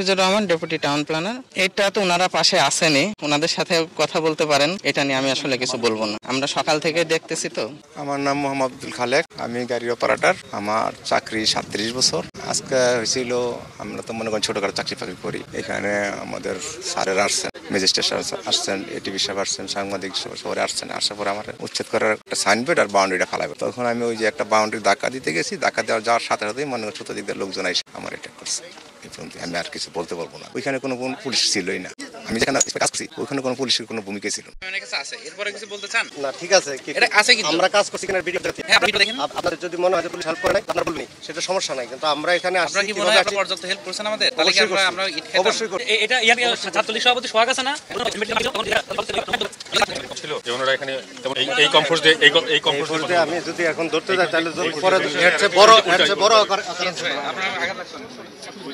Hafizur Rahman, deputy town planner. এটা তো ওনারা পাশে আসেনি, ওনাদের সাথে কথা বলতে পারেন, এটা নিয়ে আমি আসলে কিছু বলবো না। আমরা সকাল থেকে দেখতেছি। তো আমার নাম মোহাম্মদ আব্দুল খালেক, আমি গাড়ির অপারেটর। আমার চাকরি 37 বছর। আজকে হয়েছিল, আমরা তো মনে করেন ছোটখাটো চাকরি ফাকরি করি। এখানে আমাদের স্যারের আসছেন, ম্যাজিস্ট্রেট আসছেন, এটিভি সাহেব আসছেন, সাংবাদিক সবাই আসছেন। আসার পরে আমার উচ্ছেদ করার একটা সাইনবোর্ড আর বাউন্ডারিটা ফালাবে। তখন আমি ওই যে একটা বাউন্ডারি ধাক্কা দিতে গেছি, ধাক্কা যাওয়ার সাথে সাথেই মনে করেন চতুর্দিক দিয়ে লোকজন এসে আমার অ্যাটাক করছে। আমি আর কিছু বলতে পারবো না। ওইখানে কোনো পুলিশ ছিলই না। আমি যেখানে কাজ করছি ওইখানে কোনো পুলিশের কোনো ভূমিকা ছিল এরপরে কিছু বলতে চান? না, ঠিক আছে, আমরা কাজ করছি কিনা ভিডিও দেখেন। আপনাদের যদি মনে হয় পুলিশ হেল্প করে নাই, আপনারা বলবেন, সেটা সমস্যা নাই। কিন্তু আমরা এখানে আসছি, আপনারা কি মনে হয় আপনারা পর্যাপ্ত হেল্প করছেন আমাদের? তাহলে কি আমরা ইট খেতাম? অবশ্যই করব। এটা ছাত্রলীগ সভাপতি সোহাগ আছে না? ছিল যে ওনারা এখানে এই কমফোর্ট দিয়ে আমি যদি এখন ধরতে যাই তাহলে পরে বড় আকার আপনারা আঘাত লাগছে।